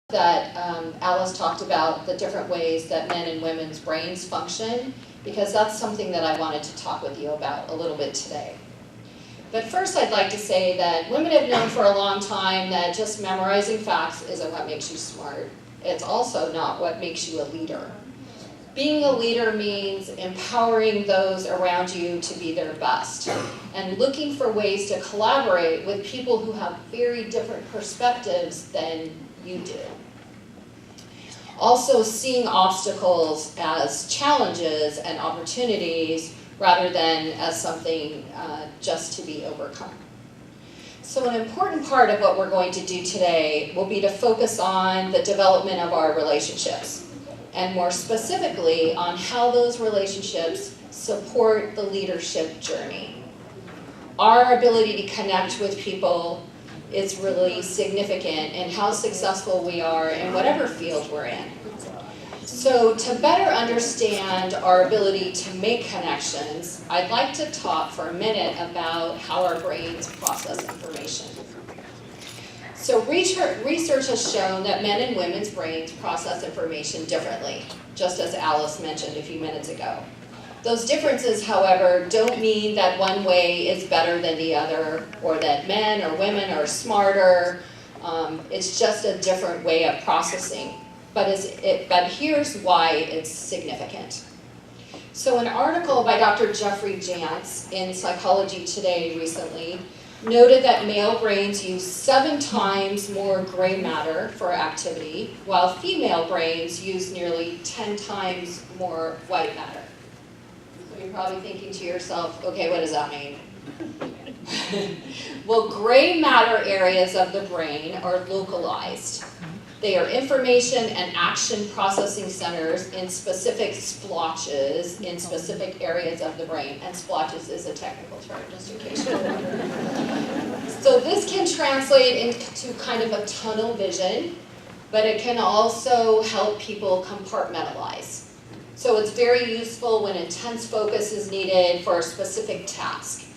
that Alice talked about the different ways that men and women's brains function, because that's something that I wanted to talk with you about a little bit today. But first I'd like to say that women have known for a long time that just memorizing facts isn't what makes you smart. It's also not what makes you a leader. Being a leader means empowering those around you to be their best and looking for ways to collaborate with people who have very different perspectives than you do. Also seeing obstacles as challenges and opportunities rather than as something just to be overcome. So an important part of what we're going to do today will be to focus on the development of our relationships, and more specifically on how those relationships support the leadership journey. Our ability to connect with people is really significant in how successful we are in whatever field we're in. So to better understand our ability to make connections, I'd like to talk for a minute about how our brains process information. So research has shown that men and women's brains process information differently, just as Alice mentioned a few minutes ago. Those differences, however, don't mean that one way is better than the other, or that men or women are smarter. It's just a different way of processing. But here's why it's significant. So an article by Dr. Jeffrey Jantz in Psychology Today recently noted that male brains use 7 times more gray matter for activity, while female brains use nearly 10 times more white matter. So you're probably thinking to yourself, okay, what does that mean? Well, gray matter areas of the brain are localized. They are information and action processing centers in specific splotches in specific areas of the brain. And splotches is a technical term, just in case you're wondering. So this can translate into kind of a tunnel vision, but it can also help people compartmentalize. So it's very useful when intense focus is needed for a specific task.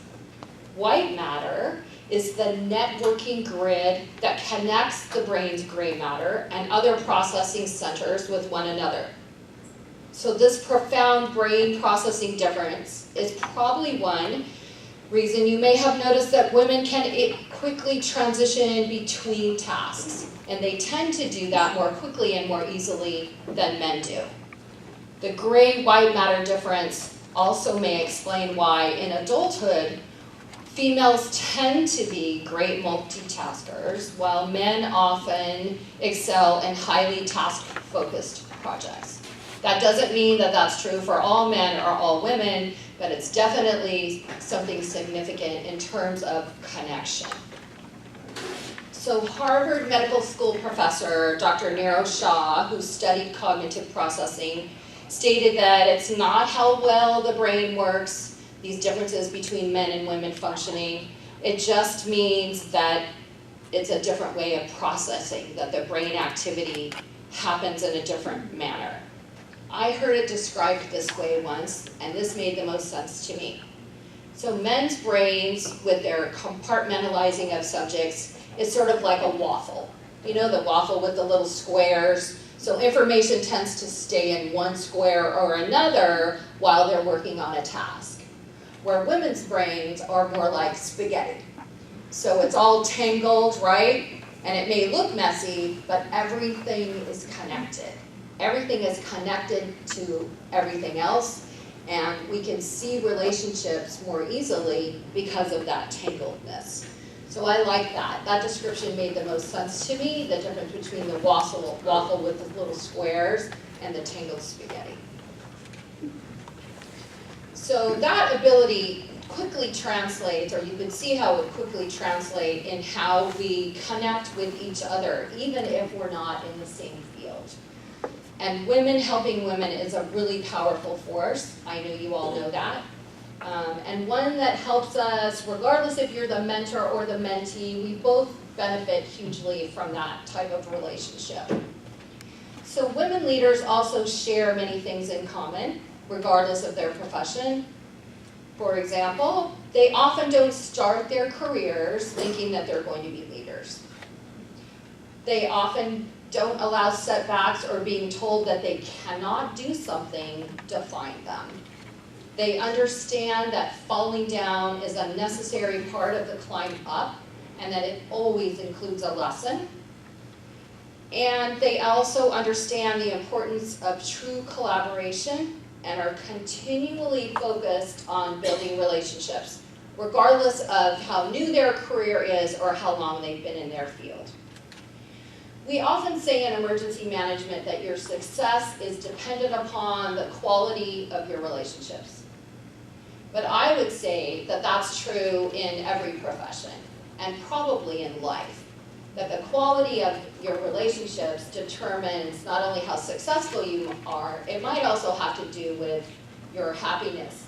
White matter is the networking grid that connects the brain's gray matter and other processing centers with one another. So this profound brain processing difference is probably one reason you may have noticed that women can quickly transition between tasks, and they tend to do that more quickly and more easily than men do. The gray-white matter difference also may explain why in adulthood, females tend to be great multitaskers, while men often excel in highly task-focused projects. That doesn't mean that that's true for all men or all women, but it's definitely something significant in terms of connection. So Harvard Medical School professor Dr. Nirav Shah, who studied cognitive processing, stated that it's not how well the brain works, these differences between men and women functioning. It just means that it's a different way of processing, that the brain activity happens in a different manner. I heard it described this way once, and this made the most sense to me. So men's brains, with their compartmentalizing of subjects, is sort of like a waffle. You know, the waffle with the little squares. So information tends to stay in one square or another while they're working on a task. Where women's brains are more like spaghetti. So it's all tangled, right? And it may look messy, but everything is connected. Everything is connected to everything else, and we can see relationships more easily because of that tangledness. So I like that. That description made the most sense to me, the difference between the waffle with the little squares and the tangled spaghetti. So that ability quickly translates, or you can see how it quickly translates in how we connect with each other, even if we're not in the same field. And women helping women is a really powerful force. I know you all know that. And one that helps us, regardless if you're the mentor or the mentee, we both benefit hugely from that type of relationship. So women leaders also share many things in common, regardless of their profession. For example, they often don't start their careers thinking that they're going to be leaders. They often don't allow setbacks or being told that they cannot do something define them. They understand that falling down is a necessary part of the climb up and that it always includes a lesson. And they also understand the importance of true collaboration and are continually focused on building relationships, regardless of how new their career is or how long they've been in their field. We often say in emergency management that your success is dependent upon the quality of your relationships. But I would say that that's true in every profession, and probably in life. That the quality of your relationships determines not only how successful you are, it might also have to do with your happiness.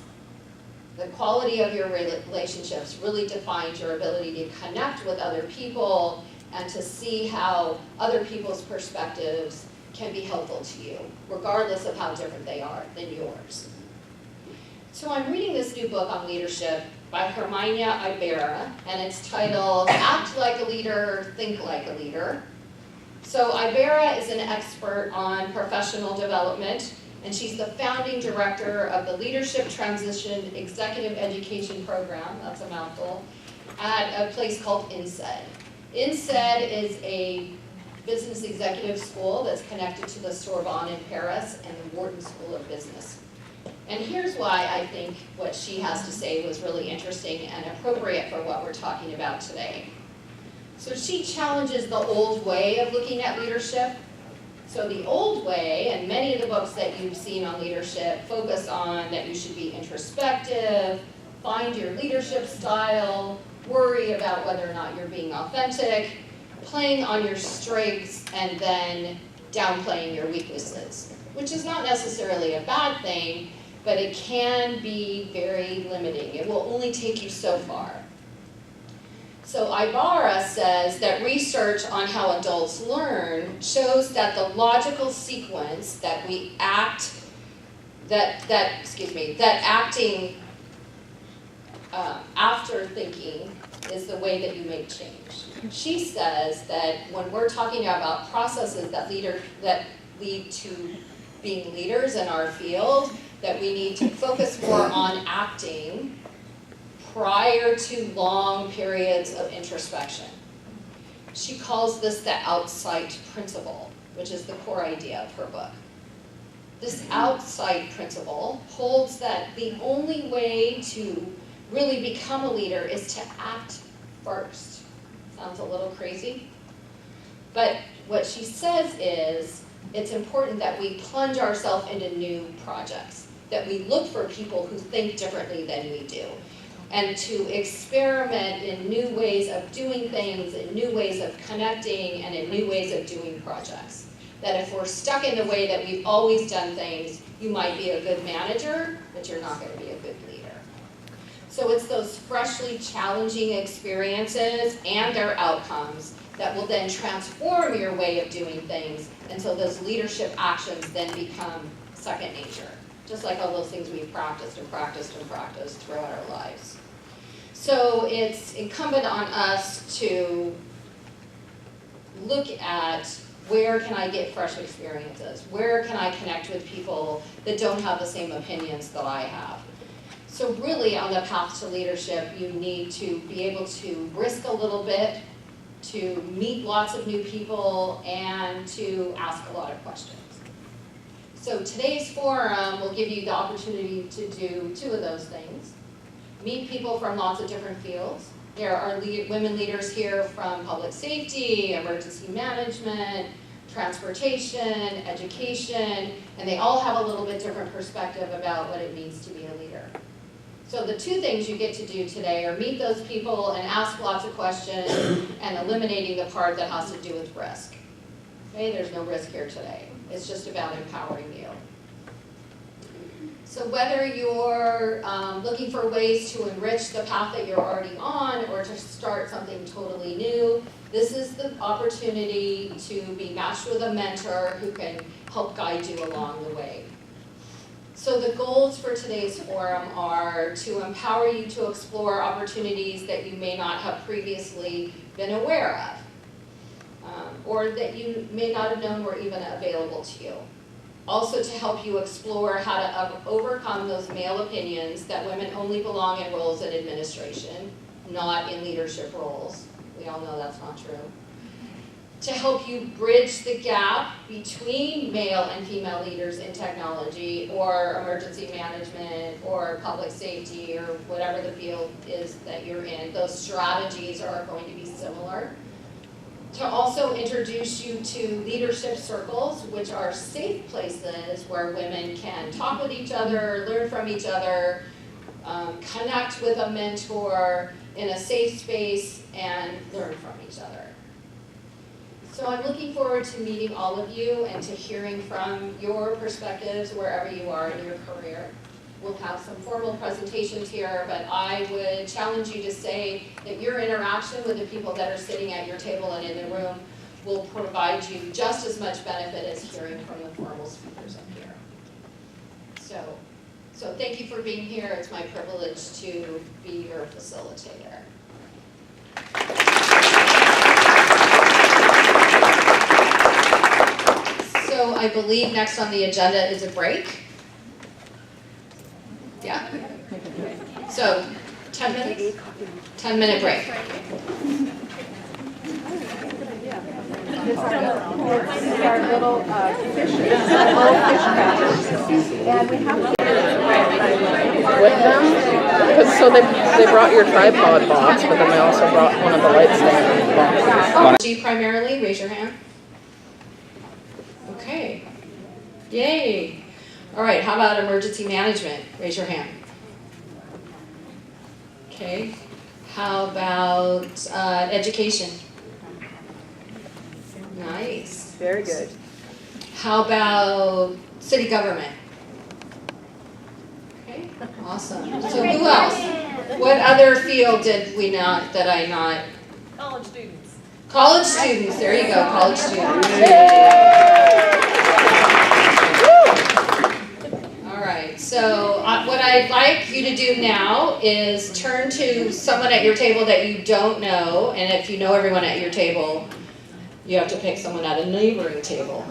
The quality of your relationships really defines your ability to connect with other people and to see how other people's perspectives can be helpful to you, regardless of how different they are than yours. So I'm reading this new book on leadership by Herminia Ibarra, and it's titled Act Like a Leader, Think Like a Leader. So Ibarra is an expert on professional development, and she's the founding director of the Leadership Transition Executive Education Program, that's a mouthful, at a place called INSEAD. INSEAD is a business executive school that's connected to the Sorbonne in Paris and the Wharton School of Business. And here's why I think what she has to say was really interesting and appropriate for what we're talking about today. So she challenges the old way of looking at leadership. So the old way, and many of the books that you've seen on leadership, focus on that you should be introspective, find your leadership style, worry about whether or not you're being authentic, playing on your strengths, and then downplaying your weaknesses, which is not necessarily a bad thing, but it can be very limiting. It will only take you so far. So Ibarra says that research on how adults learn shows that the logical sequence that we act, that acting after thinking is the way that you make change. She says that when we're talking about processes that lead to being leaders in our field, that we need to focus more on acting prior to long periods of introspection. She calls this the Outsite Principle, which is the core idea of her book. This Outsite Principle holds that the only way to really become a leader is to act first. Sounds a little crazy? But what she says is, it's important that we plunge ourselves into new projects, that we look for people who think differently than we do, and to experiment in new ways of doing things, in new ways of connecting, and in new ways of doing projects. That if we're stuck in the way that we've always done things, you might be a good manager, but you're not going to be a good leader. So it's those freshly challenging experiences and their outcomes that will then transform your way of doing things, and so those leadership actions then become second nature, just like all those things we've practiced and practiced and practiced throughout our lives. So it's incumbent on us to look at where can I get fresh experiences? Where can I connect with people that don't have the same opinions that I have? So really on the path to leadership, you need to be able to risk a little bit, to meet lots of new people, and to ask a lot of questions. So today's forum will give you the opportunity to do two of those things. Meet people from lots of different fields. There are women leaders here from public safety, emergency management, transportation, education, and they all have a little bit different perspective about what it means to be a leader. So the two things you get to do today are meet those people and ask lots of questions and eliminating the part that has to do with risk. Okay, there's no risk here today. It's just about empowering you. So whether you're looking for ways to enrich the path that you're already on or to start something totally new, this is the opportunity to be matched with a mentor who can help guide you along the way. So the goals for today's forum are to empower you to explore opportunities that you may not have previously been aware of. or that you may not have known were even available to you. Also to help you explore how to overcome those male opinions that women only belong in roles in administration, not in leadership roles. We all know that's not true. To help you bridge the gap between male and female leaders in technology or emergency management or public safety or whatever the field is that you're in. Those strategies are going to be similar. To also introduce you to leadership circles, which are safe places where women can talk with each other, learn from each other, connect with a mentor in a safe space, and learn from each other. So I'm looking forward to meeting all of you and to hearing from your perspectives wherever you are in your career. We'll have some formal presentations here, but I would challenge you to say that your interaction with the people that are sitting at your table and in the room will provide you just as much benefit as hearing from the formal speakers up here. So thank you for being here. It's my privilege to be your facilitator. So I believe next on the agenda is a break. Yeah? So 10 minutes? 10-minute break. These are little fish traps, and we have with them. So they brought your tripod box, but then they also brought one of the light stand boxes. G primarily, raise your hand. Okay. Yay. All right, how about emergency management? Raise your hand. Okay. How about education? Nice. very good. How about city government? Okay, awesome. So who else? What other field did we not, that I not? College students. College students, there you go, college students. All right, so what I'd like you to do now is turn to someone at your table that you don't know, and if you know everyone at your table, you have to pick someone at a neighboring table.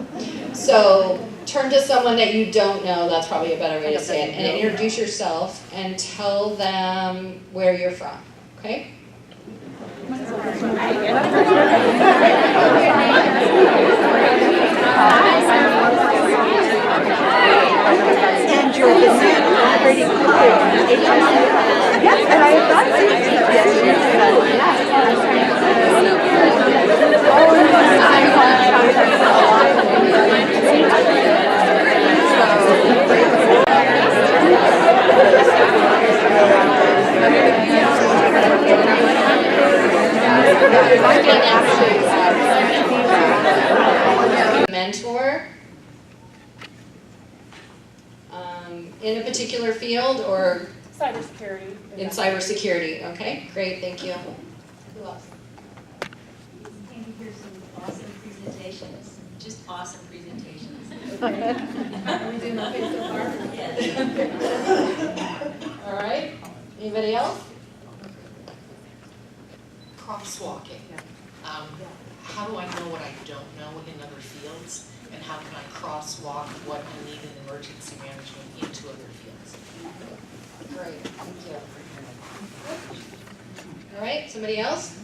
So turn to someone that you don't know, that's probably a better way to say it, and introduce yourself and tell them where you're from, okay? And you're the pretty yes, and I have thought Mentor in a particular field or Cybersecurity. in cybersecurity. Okay, great, thank you. Who else? Came to hear some awesome presentations, just awesome presentations. Are we doing okay so far? Yes. All right, anybody else? Crosswalking. How do I know what I don't know in other fields? And how can I crosswalk what I need in emergency management into other fields? Great, thank you. All right, somebody else?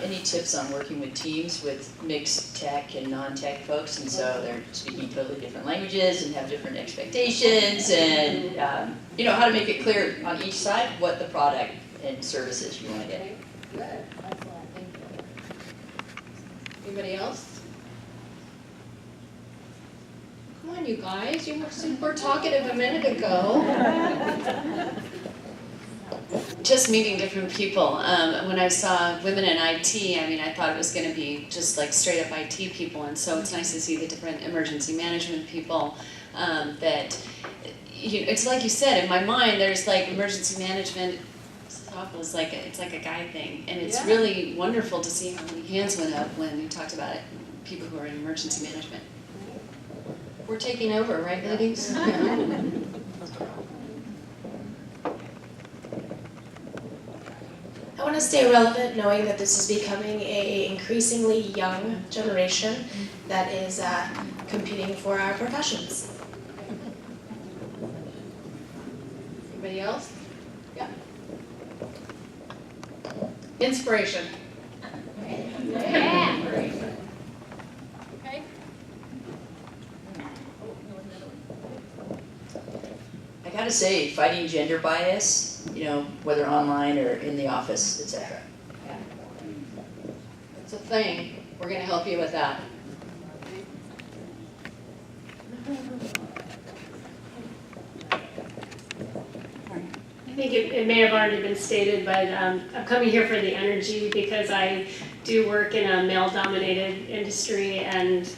Any tips on working with teams with mixed tech and non-tech folks, and so they're speaking totally different languages and have different expectations, and how to make it clear on each side what the product and services you want to get. Good, excellent, thank you. Anybody else? Come on, you guys, you were super talkative a minute ago. Just meeting different people. When I saw women in IT, I thought it was going to be just like straight up IT people, and so it's nice to see the different emergency management people that, it's like you said, in my mind, there's like emergency management stuff was like, it's like a guy thing, and it's really wonderful to see how many hands went up when we talked about it, people who are in emergency management. We're taking over, right, ladies? I want to stay relevant, knowing that this is becoming a increasingly young generation that is competing for our professions. Anybody else? Yeah. Inspiration. Yeah. Okay. I gotta say, fighting gender bias, you know, whether online or in the office, etc. It's a thing. We're going to help you with that. I think it may have already been stated, but I'm coming here for the energy because I do work in a male-dominated industry, and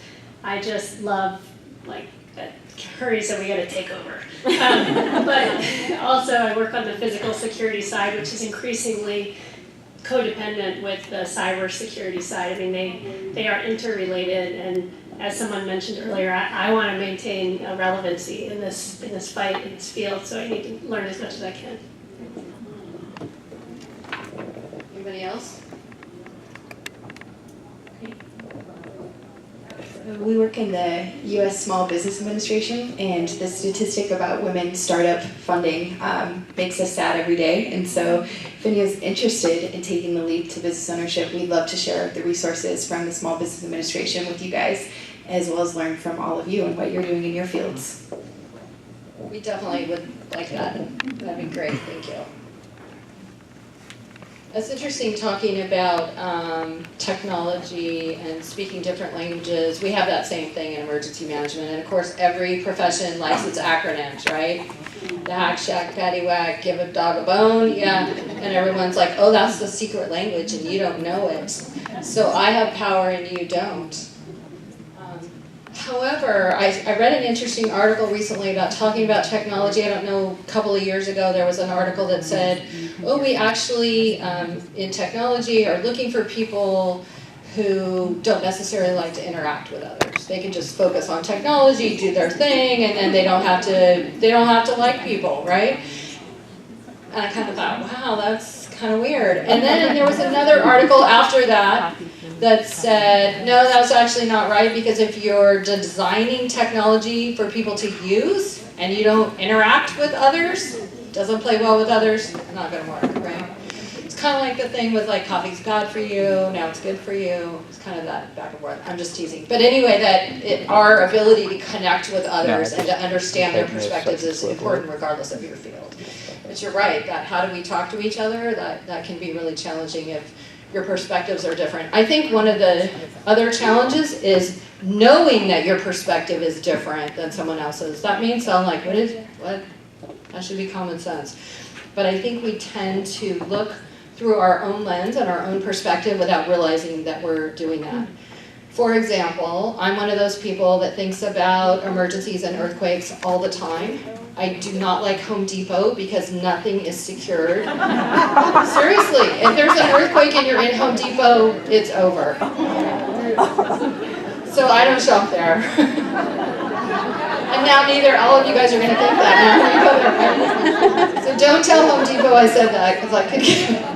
I just love, like, that hurry, so we gotta take over. But also I work on the physical security side, which is increasingly codependent with the cyber security side. I mean, they are interrelated, and as someone mentioned earlier, I want to maintain a relevancy in this fight, in this field, so I need to learn as much as I can. Anybody else? We work in the U.S. Small Business Administration, and the statistic about women startup funding makes us sad every day. And so if anyone's interested in taking the leap to business ownership, we'd love to share the resources from the Small Business Administration with you guys, as well as learn from all of you and what you're doing in your fields. We definitely would like that. That'd be great. Thank you. It's interesting talking about technology and speaking different languages. We have that same thing in emergency management. And of course, every profession likes its acronyms, right? The hack, shack, patty, whack, give a dog a bone, yeah. And everyone's like, oh, that's the secret language and you don't know it. So I have power and you don't. However, I read an interesting article recently about talking about technology. I don't know, a couple of years ago there was an article that said, oh, we actually, in technology, are looking for people who don't necessarily like to interact with others. They can just focus on technology, do their thing, and then they don't have to like people, right? And I kind of thought, wow, that's kind of weird. And then there was another article after that that said, no, that's actually not right, because if you're designing technology for people to use and you don't interact with others, doesn't play well with others, not going to work, right? It's kind of like the thing with like coffee's bad for you, now it's good for you. It's kind of that back and forth. I'm just teasing. But anyway, our ability to connect with others and to understand their perspectives is important regardless of your field. But you're right, that how do we talk to each other, that can be really challenging if your perspectives are different. I think one of the other challenges is knowing that your perspective is different than someone else's. That may sound like, what? That should be common sense. But I think we tend to look through our own lens and our own perspective without realizing that we're doing that. For example, I'm one of those people that thinks about emergencies and earthquakes all the time. I do not like Home Depot because nothing is secured. Seriously, if there's an earthquake and you're in Home Depot, it's over. So I don't shop there. And now neither all of you guys are going to think that now. So don't tell Home Depot I said that, because I could get...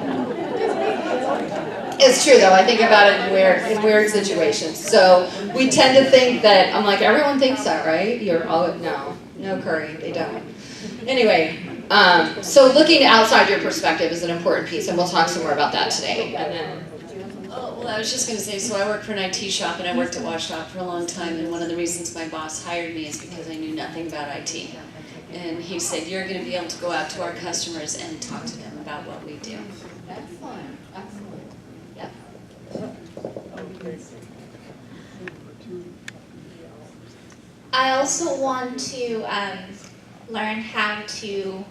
It's true though, I think about it in weird situations. So we tend to think that, I'm like, everyone thinks that, right? You're all, no curry, they don't. Anyway, so looking outside your perspective is an important piece, and we'll talk some more about that today. And then, Oh, well, I was just going to say, so I work for an IT shop, and I worked at Washtop for a long time, and one of the reasons my boss hired me is because I knew nothing about IT. And he said, you're going to be able to go out to our customers and talk to them about what we do. excellent, excellent. Yeah. I also want to learn how to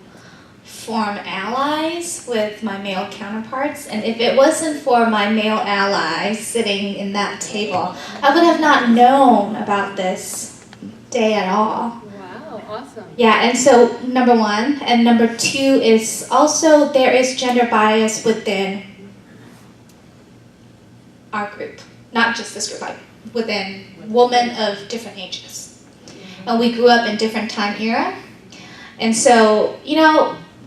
form allies with my male counterparts, and if it wasn't for my male allies sitting in that table, I would have not known about this day at all. Wow, awesome. Yeah, and so number one, and number two is also there is gender bias within our group, not just this group, like within women of different ages. And we grew up in different time era. And so,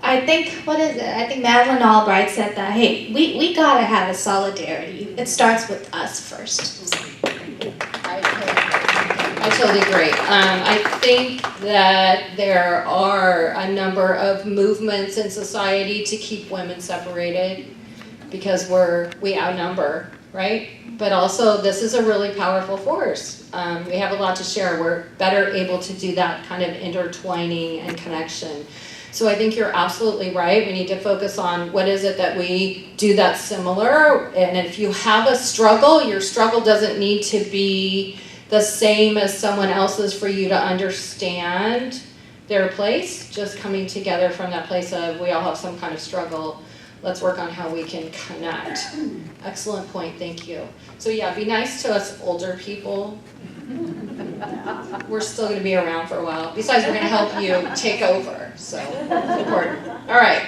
I think, what is it? I think Madeline Albright said that, hey, we gotta have a solidarity. It starts with us first. I totally agree. I think that there are a number of movements in society to keep women separated because we outnumber, right? But also this is a really powerful force. We have a lot to share. We're better able to do that kind of intertwining and connection. So I think you're absolutely right. We need to focus on what is it that we do that's similar. And if you have a struggle, your struggle doesn't need to be the same as someone else's for you to understand their place. Just coming together from that place of we all have some kind of struggle. Let's work on how we can connect. Excellent point, thank you. So yeah, be nice to us older people. We're still gonna be around for a while. Besides, we're gonna help you take over, so it's important. All right.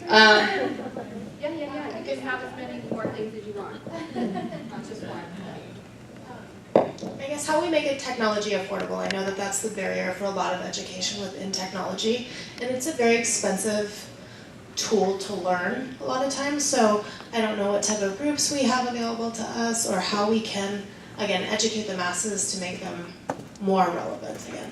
Yeah, you can have as many more things as you want. Not just one. I guess how we make it technology affordable. I know that that's the barrier for a lot of education within technology, and it's a very expensive tool to learn a lot of times, so I don't know what type of groups we have available to us or how we can, again, educate the masses to make them more relevant again.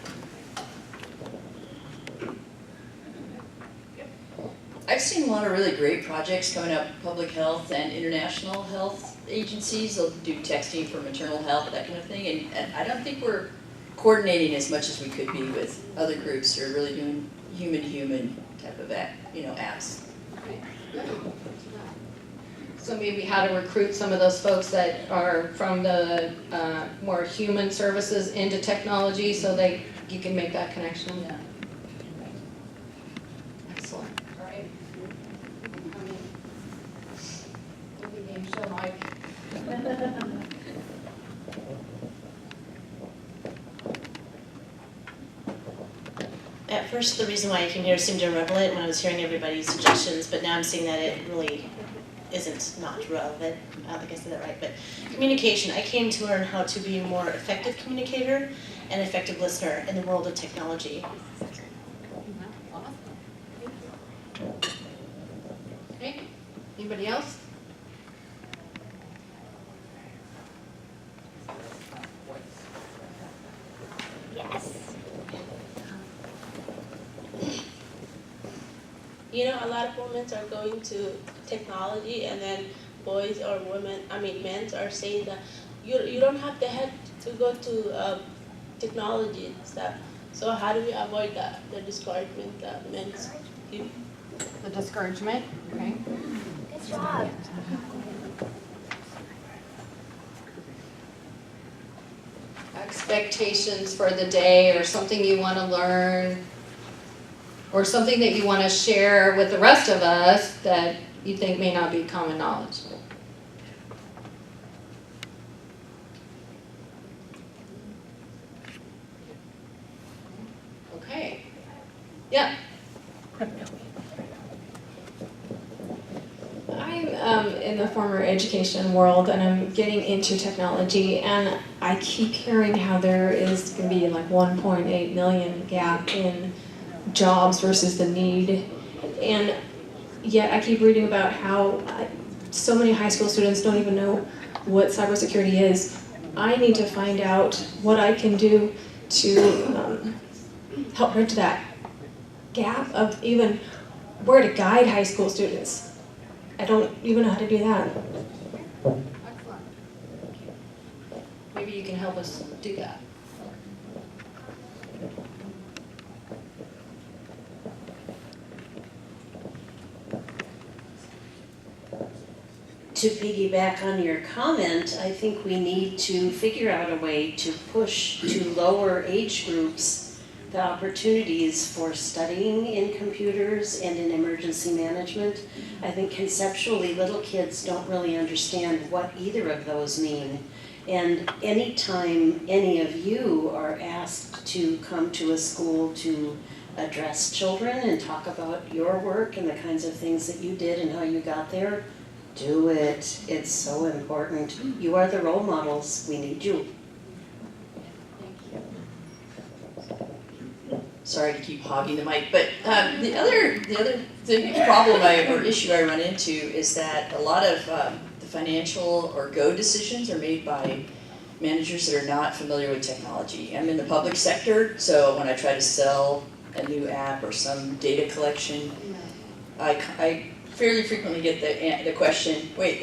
I've seen a lot of really great projects coming up, public health and international health agencies. They'll do texting for maternal health, that kind of thing, and I don't think we're coordinating as much as we could be with other groups who are really doing human-to-human type of apps. So maybe how to recruit some of those folks that are from the more human services into technology so you can make that connection. Yeah. Excellent. All right. Game show, Mike. At first, the reason why I came here seemed irrelevant when I was hearing everybody's suggestions, but now I'm seeing that it really isn't not relevant. I don't think I said that right, but communication. I came to learn how to be a more effective communicator and effective listener in the world of technology. Okay, anybody else? You know, a lot of women are going to technology, and then boys or women, men are saying that you don't have the head to go to technology and stuff. So how do we avoid that, the discouragement that men give? The discouragement, okay. Good job. Expectations for the day or something you want to learn or something that you want to share with the rest of us that you think may not be common knowledge. Okay. Yeah. I'm in the former education world, and I'm getting into technology, and I keep hearing how there is going to be like 1.8 million gap in jobs versus the need, and yet I keep reading about how so many high school students don't even know what cybersecurity is. I need to find out what I can do to help bridge that gap of even where to guide high school students. I don't even know how to do that. Excellent. Maybe you can help us do that. To piggyback on your comment, I think we need to figure out a way to push to lower age groups the opportunities for studying in computers and in emergency management. I think conceptually little kids don't really understand what either of those mean. And anytime any of you are asked to come to a school to address children and talk about your work and the kinds of things that you did and how you got there, do it. It's so important. You are the role models. We need you. So sorry to keep hogging the mic, but the other problem or issue I run into is that a lot of the financial or go decisions are made by managers that are not familiar with technology. I'm in the public sector, so when I try to sell a new app or some data collection, I fairly frequently get the question, wait,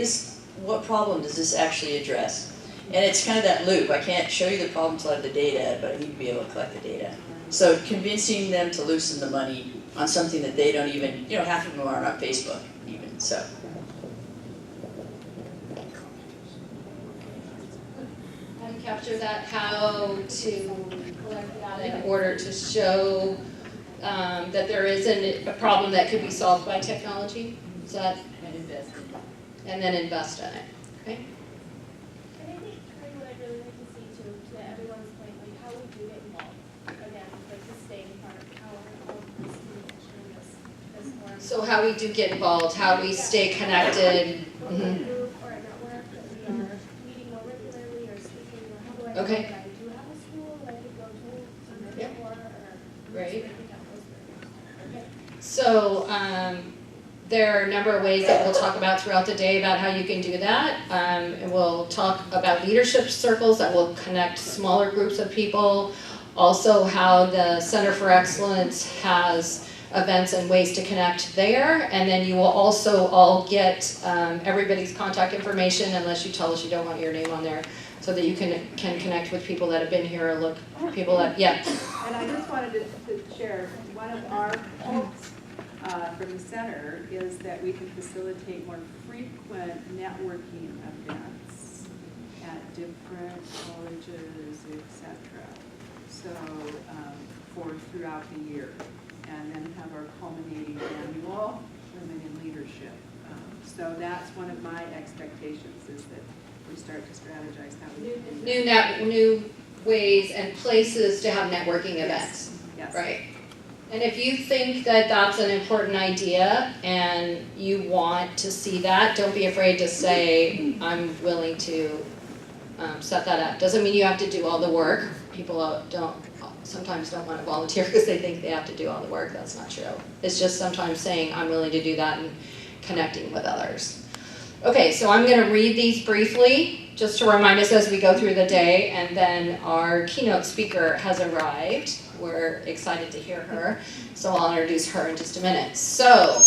what problem does this actually address? And it's kind of that loop. I can't show you the problem until I have the data, but I need to be able to collect the data. So convincing them to loosen the money on something that they don't even, half of them aren't on Facebook even, so. How to capture that, how to collect data in order to show that there isn't a problem that could be solved by technology. Is that? And invest in it. And then invest in it. Okay. And I think what I'd really like to see too, to everyone's point, like how we do get involved. Again, like the staying part, how this communication in this form. So how we do get involved, how we stay connected. Or a network that we are meeting more regularly or speaking, or how do I Okay. that I do have a school that I could go to Yep. or Right. Okay. So there are a number of ways that we'll talk about throughout the day about how you can do that. And we'll talk about leadership circles that will connect smaller groups of people. Also how the Center for Excellence has events and ways to connect there. And then you will also all get everybody's contact information, unless you tell us you don't want your name on there, so that you can connect with people that have been here, people that, yeah. And I just wanted to share, one of our hopes from the center is that we can facilitate more frequent networking events at different colleges, etc. So for throughout the year, and then have our culminating annual Women in Leadership. So that's one of my expectations, is that we start to strategize how we do that. New ways and places to have networking events. Yes. Right. And if you think that that's an important idea and you want to see that, don't be afraid to say, I'm willing to set that up. Doesn't mean you have to do all the work. People sometimes don't want to volunteer because they think they have to do all the work. That's not true. It's just sometimes saying, I'm willing to do that and connecting with others. Okay, so I'm going to read these briefly, just to remind us as we go through the day, and then our keynote speaker has arrived. We're excited to hear her, so I'll introduce her in just a minute. So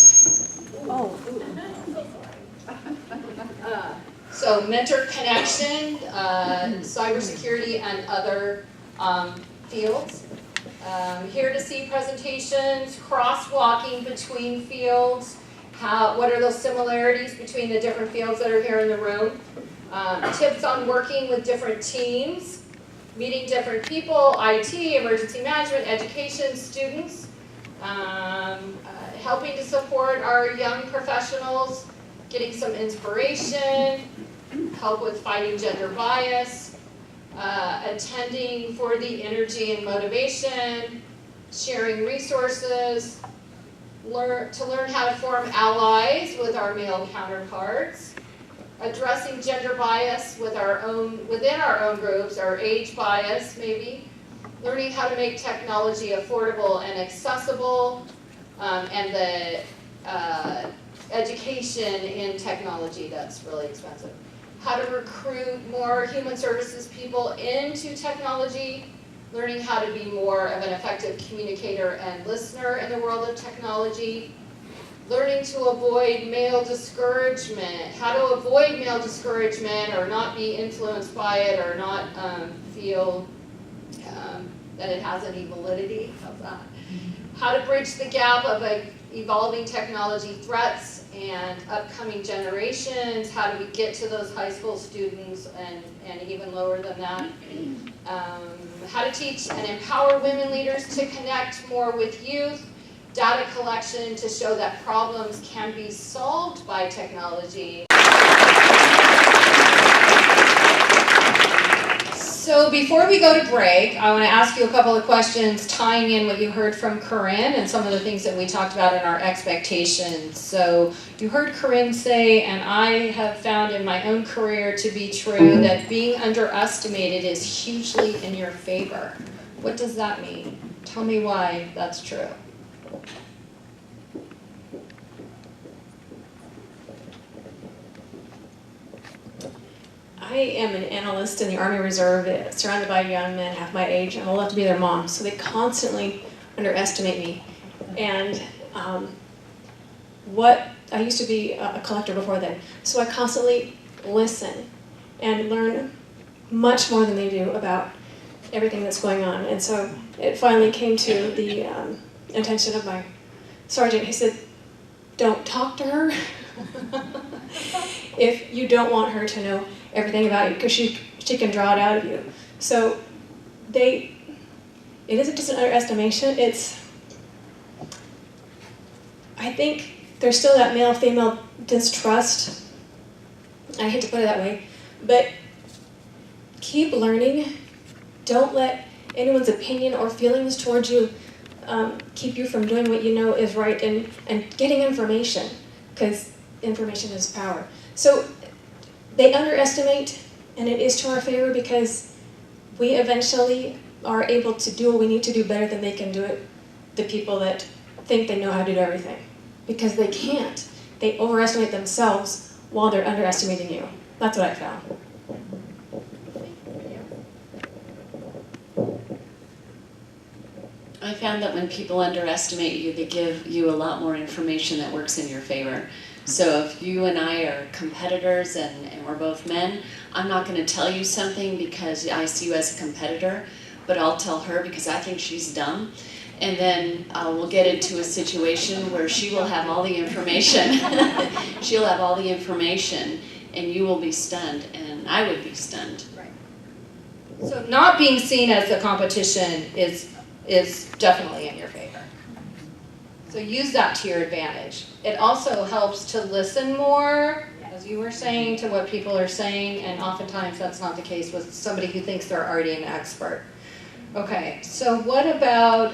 mentor connection, cybersecurity, and other fields. Here to see presentations, crosswalking between fields. What are those similarities between the different fields that are here in the room? Tips on working with different teams, meeting different people, IT, emergency management, education, students, helping to support our young professionals, getting some inspiration, help with fighting gender bias, attending for the energy and motivation, sharing resources, to learn how to form allies with our male counterparts, addressing gender bias within our own groups, or age bias maybe, learning how to make technology affordable and accessible, and the education in technology that's really expensive. How to recruit more human services people into technology, learning how to be more of an effective communicator and listener in the world of technology, learning to avoid male discouragement, how to avoid male discouragement or not be influenced by it or not feel that it has any validity. How's that? How to bridge the gap of evolving technology threats and upcoming generations. How do we get to those high school students and even lower than that? How to teach and empower women leaders to connect more with youth. Data collection to show that problems can be solved by technology. So before we go to break, I want to ask you a couple of questions tying in what you heard from Corinne and some of the things that we talked about in our expectations. So you heard Corinne say, and I have found in my own career to be true, that being underestimated is hugely in your favor. What does that mean? Tell me why that's true. I am an analyst in the Army Reserve, surrounded by young men half my age. I'm old enough to be their mom, so they constantly underestimate me. And I used to be a collector before then, so I constantly listen and learn much more than they do about everything that's going on. And so it finally came to the attention of my sergeant. He said, "Don't talk to her if you don't want her to know everything about you, because she can draw it out of you." So it isn't just an underestimation, I think there's still that male-female distrust. I hate to put it that way, but keep learning. Don't let anyone's opinion or feelings towards you keep you from doing what you know is right and getting information, because information is power. So they underestimate, and it is to our favor, because we eventually are able to do what we need to do better than they can do it, the people that think they know how to do everything. Because they can't. They overestimate themselves while they're underestimating you. That's what I found. I found that when people underestimate you, they give you a lot more information that works in your favor. So if you and I are competitors and we're both men, I'm not going to tell you something because I see you as a competitor, but I'll tell her because I think she's dumb. And then we'll get into a situation where she will have all the information. She'll have all the information, and you will be stunned, and I would be stunned. Right. So not being seen as a competition is definitely in your favor. So use that to your advantage. It also helps to listen more, as you were saying, to what people are saying, and oftentimes that's not the case with somebody who thinks they're already an expert. Okay, so what about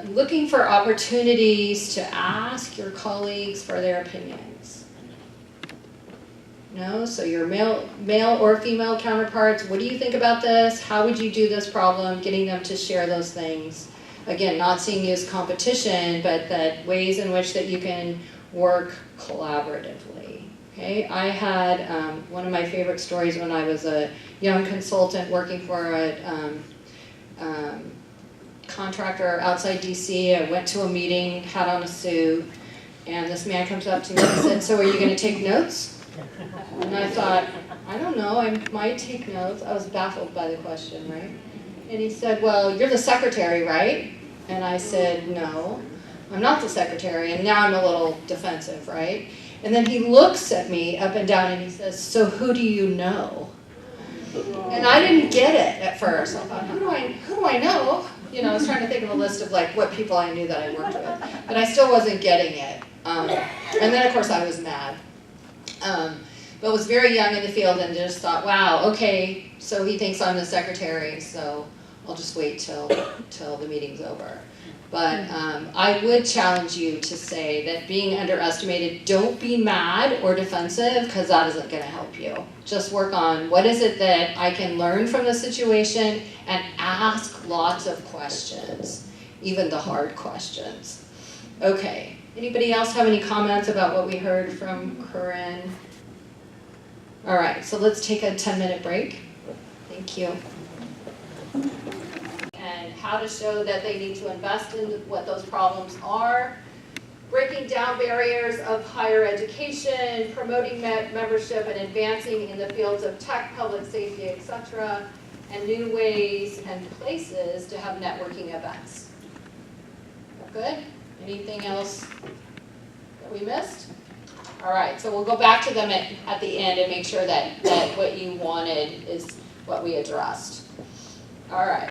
looking for opportunities to ask your colleagues for their opinions? No? So your male or female counterparts, what do you think about this? How would you do this problem? Getting them to share those things. Again, not seeing you as competition, but that ways in which that you can work collaboratively. Okay, I had one of my favorite stories when I was a young consultant working for a contractor outside DC. I went to a meeting, had on a suit, and this man comes up to me and said, "So are you going to take notes?" And I thought, I don't know, I might take notes. I was baffled by the question, right? And he said, "Well, you're the secretary, right?" And I said, "No, I'm not the secretary." And now I'm a little defensive, right? And then he looks at me up and down and he says, "So who do you know?" And I didn't get it at first. I thought, who do I know? You know, I was trying to think of a list of like what people I knew that I worked with, but I still wasn't getting it. And then of course I was mad. But was very young in the field and just thought, wow, okay, so he thinks I'm the secretary, so I'll just wait till the meeting's over. But I would challenge you to say that being underestimated, don't be mad or defensive, because that isn't going to help you. Just work on what is it that I can learn from the situation and ask lots of questions, even the hard questions. Okay, anybody else have any comments about what we heard from Corinne? All right, so let's take a 10-minute break. Thank you. And how to show that they need to invest in what those problems are, breaking down barriers of higher education, promoting membership and advancing in the fields of tech, public safety, etc., and new ways and places to have networking events. Good? Anything else that we missed? All right, so we'll go back to them at the end and make sure that what you wanted is what we addressed. All right.